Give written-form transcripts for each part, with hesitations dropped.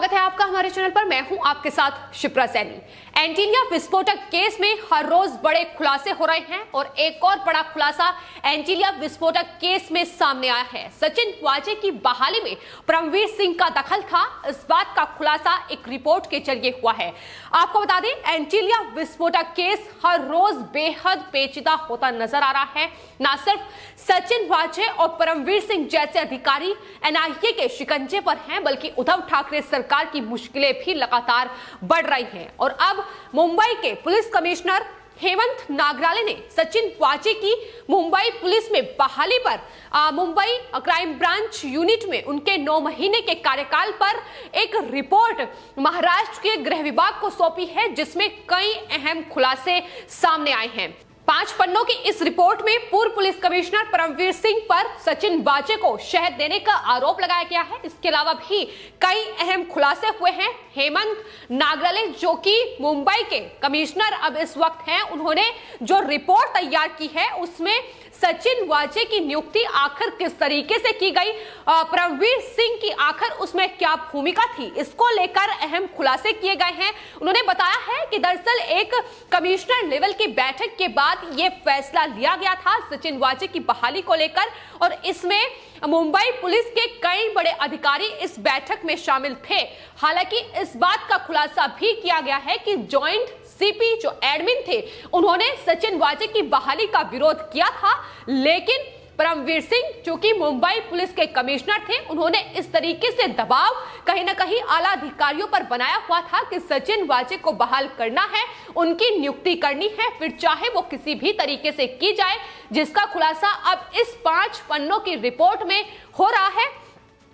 स्वागत है आपका हमारे चैनल पर। मैं हूं आपके साथ शिप्रा सैनी। एंटीलिया विस्फोटक केस में हर रोज बड़े खुलासे हो रहे हैं और एक और बड़ा खुलासा एंटीलिया विस्फोटक केस में सामने आया है। सचिन वाजे की बहाली में परमवीर सिंह का दखल था, इस बात का खुलासा एक रिपोर्ट के जरिए हुआ है। आपको बता दें, एंटीलिया विस्फोटक केस हर रोज बेहद पेचीदा होता नजर आ रहा है। न सिर्फ सचिन वाजे और परमवीर सिंह जैसे अधिकारी एनआईए के शिकंजे पर हैं, बल्कि उद्धव ठाकरे सरकार की मुश्किलें भी लगातार बढ़ रही हैं। और अब मुंबई के पुलिस कमिश्नर हेमंत नागराले ने सचिन वाजे की मुंबई पुलिस में बहाली पर मुंबई क्राइम ब्रांच यूनिट में उनके 9 महीने के कार्यकाल पर एक रिपोर्ट महाराष्ट्र के गृह विभाग को सौंपी है, जिसमें कई अहम खुलासे सामने आए हैं। 5 पन्नों की इस रिपोर्ट में पूर्व पुलिस कमिश्नर परमवीर सिंह पर सचिन वाजे को शहद देने का आरोप लगाया गया है। इसके अलावा भी कई अहम खुलासे हुए हैं। हेमंत नागराले, जो कि मुंबई के कमिश्नर अब इस वक्त हैं, उन्होंने जो रिपोर्ट तैयार की है उसमें सचिन वाजे की नियुक्ति आखिर किस तरीके से की गई, परमवीर सिंह की आखिर उसमें क्या भूमिका थी, इसको लेकर अहम खुलासे किए गए हैं। उन्होंने बताया है कि दरअसल एक कमिश्नर लेवल की बैठक के बाद यह फैसला लिया गया था सचिन वाजे की बहाली को लेकर, और इसमें मुंबई पुलिस के कई बड़े अधिकारी इस बैठक में शामिल थे। हालांकि इस बात का खुलासा भी किया गया है कि जॉइंट सीपी जो एडमिन थे, उन्होंने सचिन वाजे की बहाली का विरोध किया था, लेकिन परमवीर सिंह, जो कि मुंबई पुलिस के कमिश्नर थे, उन्होंने इस तरीके से दबाव कहीं ना कहीं आला अधिकारियों पर बनाया हुआ था कि सचिन वाजे को बहाल करना है, उनकी नियुक्ति करनी है, फिर चाहे वो किसी भी तरीके से की जाए, जिसका खुलासा अब इस 5 पन्नों की रिपोर्ट में हो रहा है।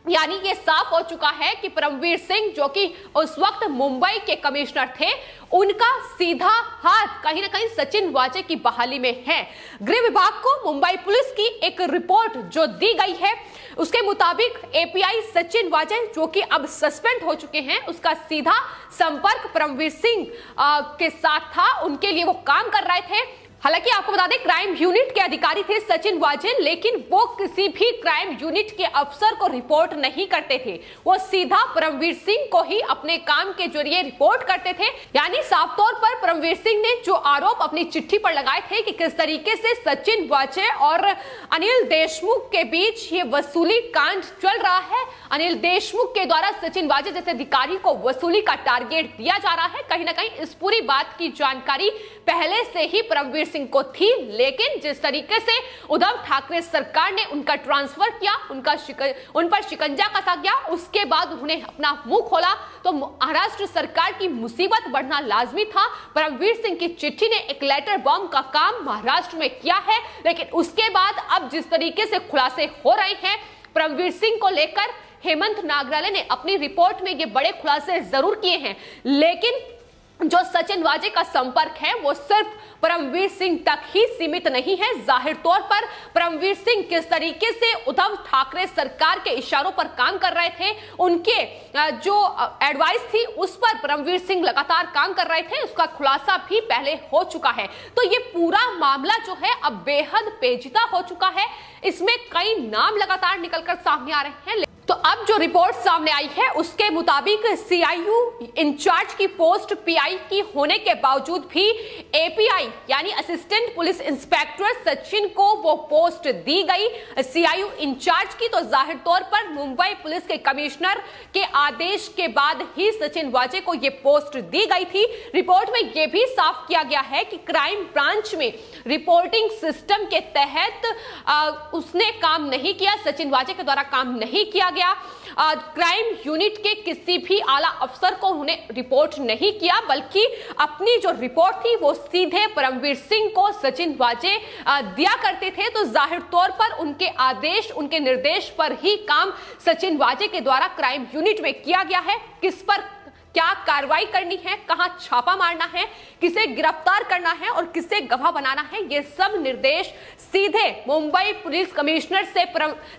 यानी ये साफ हो चुका है कि परमवीर सिंह, जो कि उस वक्त मुंबई के कमिश्नर थे, उनका सीधा हाथ कहीं ना कहीं सचिन वाजे की बहाली में है। गृह विभाग को मुंबई पुलिस की एक रिपोर्ट जो दी गई है, उसके मुताबिक एपीआई सचिन वाजे, जो कि अब सस्पेंड हो चुके हैं, उसका सीधा संपर्क परमवीर सिंह के साथ था, उनके लिए वो काम कर रहे थे। हालांकि आपको बता दें, क्राइम यूनिट के अधिकारी थे सचिन वाजे, लेकिन वो किसी भी क्राइम यूनिट के अफसर को रिपोर्ट नहीं करते थे, वो सीधा परमवीर सिंह को ही अपने काम के जरिए रिपोर्ट करते थे। यानी साफ तौर पर परमवीर सिंह ने जो आरोप अपनी चिट्ठी पर लगाए थे कि किस तरीके से सचिन वाजे और अनिल देशमुख के बीच ये वसूली कांड चल रहा है, अनिल देशमुख के द्वारा सचिन वाजे जैसे अधिकारी को वसूली का टारगेट दिया जा रहा है, कहीं ना कहीं इस पूरी बात की जानकारी पहले से ही परमवीर सिंह को थी। लेकिन जिस तरीके से उद्धव ठाकरे सरकार ने उनका ट्रांसफर किया, उन पर शिकंजा कसा गया, उसके बाद उन्होंने अपना मुंह खोला तो महाराष्ट्र सरकार की मुसीबत बढ़ना लाजमी था। परमवीर सिंह की चिट्ठी ने एक लेटर बॉम्ब का काम महाराष्ट्र में किया है, लेकिन उसके बाद अब जिस तरीके से खुलासे हो रहे हैं परमवीर सिंह को लेकर, हेमंत नागराले ने अपनी रिपोर्ट में ये बड़े खुलासे जरूर किए हैं, लेकिन जो सचिन वाजे का संपर्क है वो सिर्फ परमवीर सिंह तक ही सीमित नहीं है। जाहिर तौर पर परमवीर सिंह किस तरीके से उद्धव ठाकरे सरकार के इशारों पर काम कर रहे थे, उनके जो एडवाइस थी उस पर परमवीर सिंह लगातार काम कर रहे थे, उसका खुलासा भी पहले हो चुका है। तो ये पूरा मामला जो है अब बेहद पेचीदा हो चुका है, इसमें कई नाम लगातार निकलकर सामने आ रहे हैं। तो अब जो रिपोर्ट सामने आई है उसके मुताबिक सीआईयू इंचार्ज की पोस्ट पीआई की होने के बावजूद भी एपीआई यानी असिस्टेंट पुलिस इंस्पेक्टर सचिन को वो पोस्ट दी गई सीआईयू इंचार्ज की। तो जाहिर तौर पर मुंबई पुलिस के कमिश्नर के आदेश के बाद ही सचिन वाजे को ये पोस्ट दी गई थी। रिपोर्ट में यह भी साफ किया गया है कि क्राइम ब्रांच में रिपोर्टिंग सिस्टम के तहत उसने काम नहीं किया, सचिन वाजे के द्वारा काम नहीं किया गया। क्राइम यूनिट के किसी भी आला अफसर को उन्होंने रिपोर्ट नहीं किया, बल्कि अपनी जो रिपोर्ट थी वो सीधे परमवीर सिंह को सचिन वाजे दिया करते थे। तो जाहिर तौर पर उनके आदेश, उनके निर्देश पर ही काम सचिन वाजे के द्वारा क्राइम यूनिट में किया गया है। किस पर क्या कार्रवाई करनी है, कहां छापा मारना है, किसे गिरफ्तार करना है और किसे गवाह बनाना है, ये सब निर्देश सीधे मुंबई पुलिस कमिश्नर से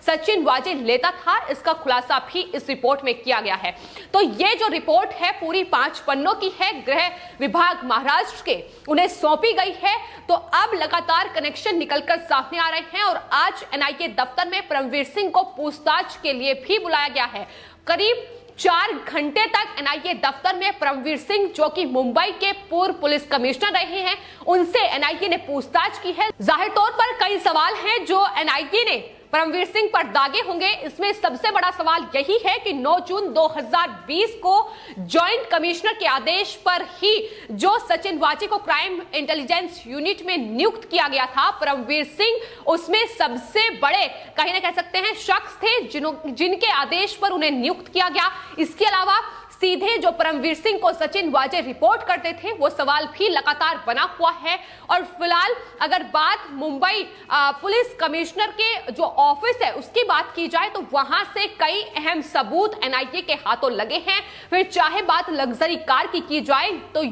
सचिन वाजे लेता था। इसका खुलासा भी इस रिपोर्ट में किया गया है। तो ये जो रिपोर्ट है पूरी 5 पन्नों की है, गृह विभाग महाराष्ट्र के उन्हें सौंपी गई है। तो अब लगातार कनेक्शन निकलकर सामने आ रहे हैं और आज एनआईए दफ्तर में परमवीर सिंह को पूछताछ के लिए भी बुलाया गया है। करीब 4 घंटे तक एनआईए दफ्तर में परमवीर सिंह, जो कि मुंबई के पूर्व पुलिस कमिश्नर रहे हैं, उनसे एनआईए ने पूछताछ की है। जाहिर तौर पर कई सवाल हैं जो एनआईए ने परमवीर सिंह पर दागे होंगे। इसमें सबसे बड़ा सवाल यही है कि 9 जून 2020 को जॉइंट कमिश्नर के आदेश पर ही जो सचिन वाजे को क्राइम इंटेलिजेंस यूनिट में नियुक्त किया गया था, परमवीर सिंह उसमें सबसे बड़े कहीं ना कह सकते हैं शख्स थे जिनके आदेश पर उन्हें नियुक्त किया गया। इसके अलावा सीधे जो परमवीर सिंह को सचिन वाजे रिपोर्ट करते थे, वो सवाल भी लगातार बना हुआ है। और फिलहाल अगर बात मुंबई पुलिस कमिश्नर के जो ऑफिस है उसकी बात की जाए तो वहां से कई अहम सबूत एनआईए के हाथों लगे हैं। फिर चाहे बात लग्जरी कार की जाए तो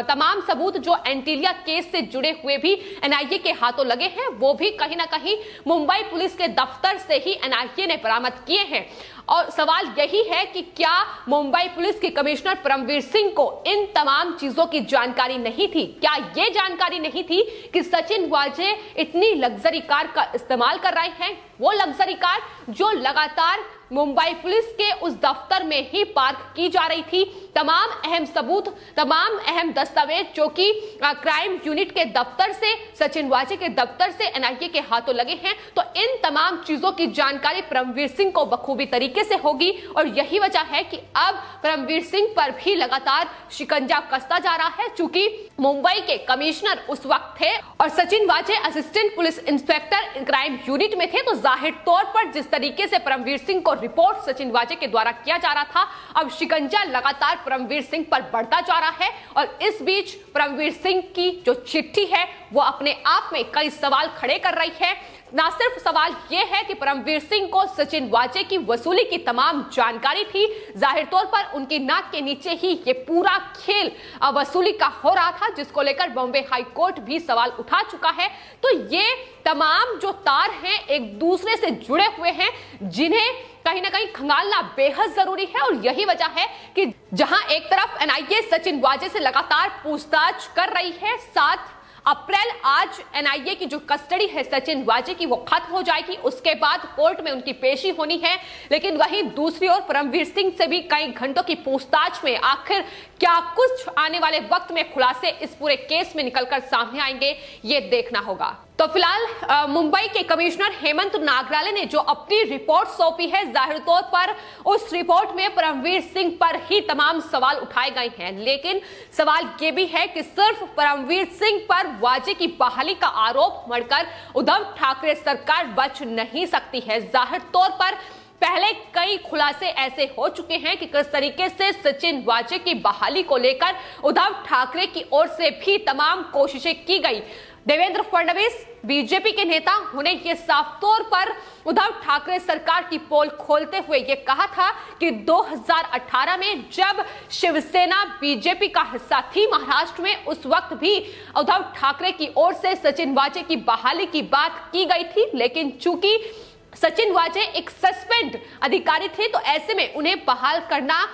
तमाम सबूत जो एंटीलिया केस से जुड़े हुए भी एनआईए के हाथों लगे हैं, वो भी कहीं ना कहीं मुंबई पुलिस के दफ्तर से ही एनआईए ने बरामद किए हैं। और सवाल यही है कि क्या मुंबई पुलिस के कमिश्नर परमवीर सिंह को इन तमाम चीजों की जानकारी नहीं थी? क्या यह जानकारी नहीं थी कि सचिन वाजे इतनी लग्जरी कार का इस्तेमाल कर रहे हैं? वो लग्जरी कार जो लगातार मुंबई पुलिस के उस दफ्तर में ही पार्क की जा रही थी। तमाम अहम सबूत, तमाम अहम दस्तावेज जो कि क्राइम यूनिट के दफ्तर से, सचिन वाजे के दफ्तर से एनआईए के हाथों लगे हैं। तो इन तमाम चीजों की जानकारी परमवीर सिंह को बखूबी तरीके से होगी और यही वजह है कि अब परमवीर सिंह पर भी लगातार शिकंजा कसता जा रहा है। चूंकि मुंबई के कमिश्नर उस वक्त थे और सचिन वाजे assistant police inspector crime unit में थे, तो जाहिर तौर पर जिस तरीके से परमवीर सिंह को रिपोर्ट सचिन वाजे के द्वारा किया जा रहा था, अब शिकंजा लगातार परमवीर सिंह पर बढ़ता जा रहा है। और इस बीच परमवीर सिंह की जो चिट्ठी है वो अपने आप में कई सवाल खड़े कर रही है। ना सिर्फ सवाल यह है कि परमवीर सिंह को सचिन वाजे की वसूली की तमाम जानकारी थी, जाहिर तौर पर उनकी नाक के नीचे ही ये पूरा खेल वसूली का हो रहा था, जिसको लेकर बॉम्बे हाई कोर्ट भी सवाल उठा चुका है। तो ये तमाम जो तार हैं एक दूसरे से जुड़े हुए हैं, जिन्हें कहीं ना कहीं खंगालना बेहद जरूरी है। और यही वजह है कि जहां एक तरफ एनआईए सचिन वाजे से लगातार पूछताछ कर रही है, 7 अप्रैल आज एनआईए की जो कस्टडी है सचिन वाजे की वो खत्म हो जाएगी, उसके बाद कोर्ट में उनकी पेशी होनी है। लेकिन वहीं दूसरी ओर परमवीर सिंह से भी कई घंटों की पूछताछ में आखिर क्या कुछ आने वाले वक्त में खुलासे इस पूरे केस में निकलकर सामने आएंगे, ये देखना होगा। तो फिलहाल मुंबई के कमिश्नर हेमंत नागराले ने जो अपनी रिपोर्ट सौंपी है, जाहिर तौर पर उस रिपोर्ट में परमवीर सिंह पर ही तमाम सवाल उठाए गए हैं। लेकिन सवाल ये भी है कि सिर्फ परमवीर सिंह पर वाजे की बहाली का आरोप मढ़कर उद्धव ठाकरे सरकार बच नहीं सकती है। जाहिर तौर पर पहले कई खुलासे ऐसे हो चुके हैं कि किस तरीके से सचिन वाजे की बहाली को लेकर उद्धव ठाकरे की ओर से भी तमाम कोशिशें की गई। देवेंद्र फडणवीस बीजेपी के नेता उन्हें यह साफ तौर पर उद्धव ठाकरे सरकार की पोल खोलते हुए यह कहा था कि 2018 में जब शिवसेना बीजेपी का हिस्सा थी महाराष्ट्र में, उस वक्त भी उद्धव ठाकरे की ओर से सचिन वाजे की बहाली की बात की गई थी। लेकिन चूंकि सचिन वाजे एक सस्पेंड अधिकारी थे, तो ऐसे में उन्हें बहाल करना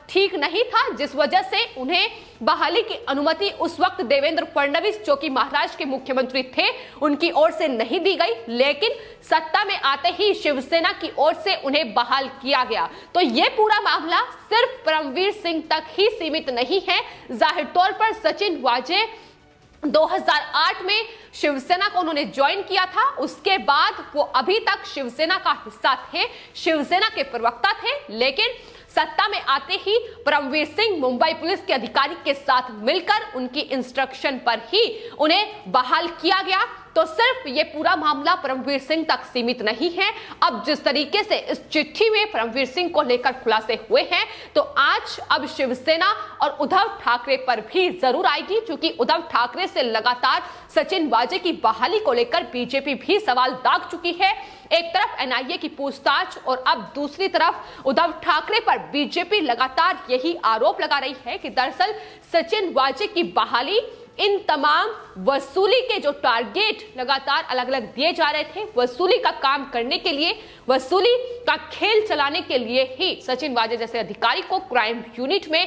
ठीक नहीं था, जिस वजह से उन्हें बहाली की अनुमति उस वक्त देवेंद्र फडणवीस जो कि महाराष्ट्र के मुख्यमंत्री थे उनकी ओर से नहीं दी गई। लेकिन सत्ता में आते ही शिवसेना की ओर से उन्हें बहाल किया गया। तो ये पूरा मामला सिर्फ परमवीर सिंह तक ही सीमित नहीं है। जाहिर तौर पर सचिन वाजे 2008 में शिवसेना को उन्होंने ज्वाइन किया था, उसके बाद वो अभी तक शिवसेना का हिस्सा थे, शिवसेना के प्रवक्ता थे। लेकिन सत्ता में आते ही परमवीर सिंह मुंबई पुलिस के अधिकारी के साथ मिलकर उनकी इंस्ट्रक्शन पर ही उन्हें बहाल किया गया। तो सिर्फ ये पूरा मामला परमवीर सिंह तक सीमित नहीं है। अब जिस तरीके से इस चिट्ठी में परमवीर सिंह को लेकर खुलासे हुए हैं, तो आज अब शिवसेना और उद्धव ठाकरे पर भी जरूर आएगी, क्योंकि उद्धव ठाकरे से लगातार सचिन वाजे की बहाली को लेकर बीजेपी भी सवाल दाग चुकी है। एक तरफ एनआईए की पूछताछ और अब दूसरी तरफ उद्धव ठाकरे पर बीजेपी लगातार यही आरोप लगा रही है कि दरअसल सचिन वाजे की बहाली, इन तमाम वसूली के जो टारगेट लगातार अलग अलग दिए जा रहे थे, वसूली का काम करने के लिए, वसूली का खेल चलाने के लिए ही सचिन वाजे जैसे अधिकारी को क्राइम यूनिट में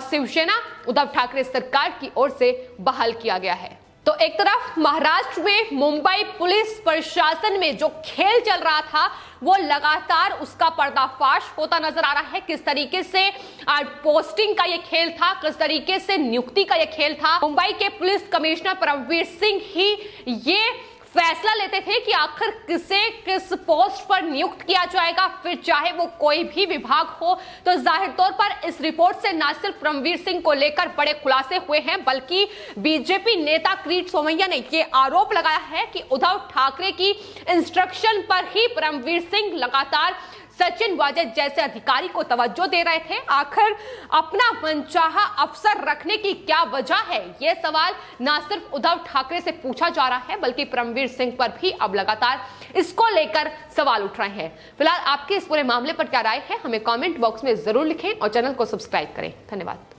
शिवसेना उद्धव ठाकरे सरकार की ओर से बहाल किया गया है। तो एक तरफ महाराष्ट्र में मुंबई पुलिस प्रशासन में जो खेल चल रहा था वो लगातार उसका पर्दाफाश होता नजर आ रहा है। किस तरीके से पोस्टिंग का ये खेल था, किस तरीके से नियुक्ति का ये खेल था। मुंबई के पुलिस कमिश्नर परमवीर सिंह ही ये फैसला लेते थे कि आखिर किसे किस पोस्ट पर नियुक्त किया जाएगा, फिर चाहे वो कोई भी विभाग हो। तो जाहिर तौर पर इस रिपोर्ट से न सिर्फ परमवीर सिंह को लेकर बड़े खुलासे हुए हैं, बल्कि बीजेपी नेता किरीट सोमैया ने ये आरोप लगाया है कि उद्धव ठाकरे की इंस्ट्रक्शन पर ही परमवीर सिंह लगातार सचिन वाजेद जैसे अधिकारी को तवज्जो दे रहे थे। आखिर अपना मनचाहा अफसर रखने की क्या वजह है, यह सवाल न सिर्फ उद्धव ठाकरे से पूछा जा रहा है, बल्कि परमवीर सिंह पर भी अब लगातार इसको लेकर सवाल उठ रहे हैं। फिलहाल आपके इस पूरे मामले पर क्या राय है, हमें कमेंट बॉक्स में जरूर लिखें और चैनल को सब्सक्राइब करें। धन्यवाद।